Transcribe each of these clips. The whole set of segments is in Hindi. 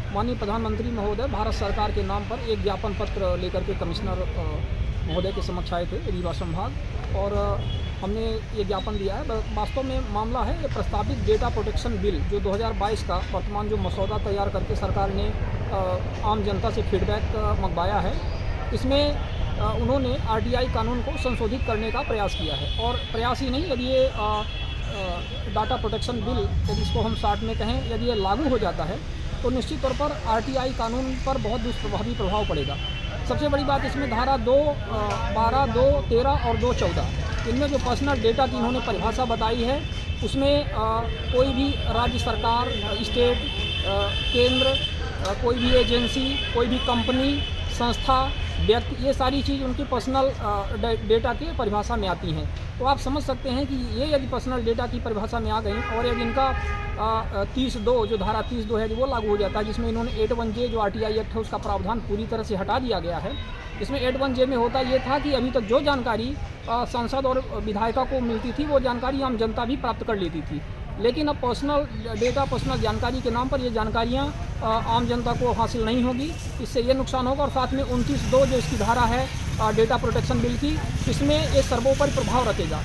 माननीय प्रधानमंत्री महोदय भारत सरकार के नाम पर एक ज्ञापन पत्र लेकर के कमिश्नर महोदय के समक्ष आए थे रीवा संभाग, और हमने ये ज्ञापन दिया है। वास्तव में मामला है ये प्रस्तावित डेटा प्रोटेक्शन बिल जो 2022 का वर्तमान जो मसौदा तैयार करके सरकार ने आम जनता से फीडबैक मंगवाया है। इसमें उन्होंने आरटीआई कानून को संशोधित करने का प्रयास किया है, और प्रयास ही नहीं, यदि ये डाटा प्रोटेक्शन बिल, यदि इसको हम शॉर्ट में कहें, यदि ये लागू हो जाता है तो निश्चित तौर पर आरटीआई कानून पर बहुत दुष्प्रभावी प्रभाव पड़ेगा। सबसे बड़ी बात इसमें धारा 2, 12, 2, 13 और 2, 14 इनमें जो पर्सनल डेटा की इन्होंने परिभाषा बताई है, उसमें कोई भी राज्य सरकार, स्टेट, केंद्र, कोई भी एजेंसी, कोई भी कंपनी, संस्था, व्यक्ति, ये सारी चीज़ उनकी पर्सनल डेटा की परिभाषा में आती हैं। तो आप समझ सकते हैं कि ये यदि पर्सनल डेटा की परिभाषा में आ गई और यदि इनका 30(2) जो धारा 30(2) है वो लागू हो जाता है, जिसमें इन्होंने 81J जो आरटीआई एक्ट है उसका प्रावधान पूरी तरह से हटा दिया गया है। इसमें 81J में होता ये था कि अभी तक जो जानकारी सांसद और विधायिका को मिलती थी वो जानकारी आम जनता भी प्राप्त कर लेती थी, लेकिन अब पर्सनल डेटा, पर्सनल जानकारी के नाम पर ये जानकारियाँ आम जनता को हासिल नहीं होगी। इससे ये नुकसान होगा, और साथ में 29(2) जो इसकी धारा है डेटा प्रोटेक्शन बिल की, इसमें ये सर्वोपरि प्रभाव रखेगा।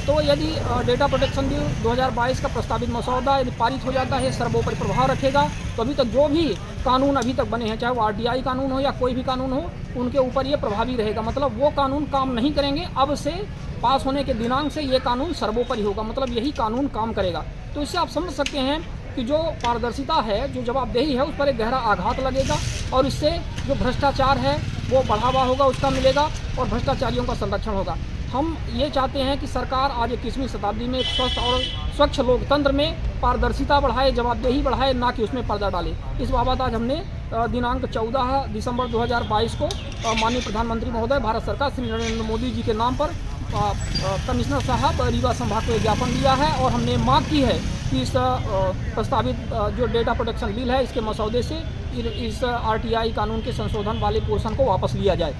तो यदि डेटा प्रोटेक्शन बिल 2022 का प्रस्तावित मसौदा यदि पारित हो जाता है, सर्वोपरि प्रभाव रखेगा, तो अभी तक जो भी कानून अभी तक बने हैं, चाहे वो आरटीआई कानून हो या कोई भी कानून हो, उनके ऊपर ये प्रभावी रहेगा। मतलब वो कानून काम नहीं करेंगे, अब से पास होने के दिनांक से ये कानून सर्वोपरि होगा, मतलब यही कानून काम करेगा। तो इससे आप समझ सकते हैं कि जो पारदर्शिता है, जो जवाबदेही है, उस पर एक गहरा आघात लगेगा, और इससे जो भ्रष्टाचार है वो बढ़ावा होगा, उसका मिलेगा, और भ्रष्टाचारियों का संरक्षण होगा। हम ये चाहते हैं कि सरकार आज 21वीं शताब्दी में एक स्वस्थ और स्वच्छ लोकतंत्र में पारदर्शिता बढ़ाए, जवाबदेही बढ़ाए, ना कि उसमें पर्दा डाले। इस बाबत आज हमने दिनांक 14 दिसंबर 2022 को माननीय प्रधानमंत्री महोदय भारत सरकार श्री नरेंद्र मोदी जी के नाम पर कमिश्नर साहब रीवा संभाग को ज्ञापन दिया है, और हमने मांग की है कि इस प्रस्तावित जो डेटा प्रोटेक्शन बिल है, इसके मसौदे से इस आरटीआई कानून के संशोधन वाले पोर्शन को वापस लिया जाए।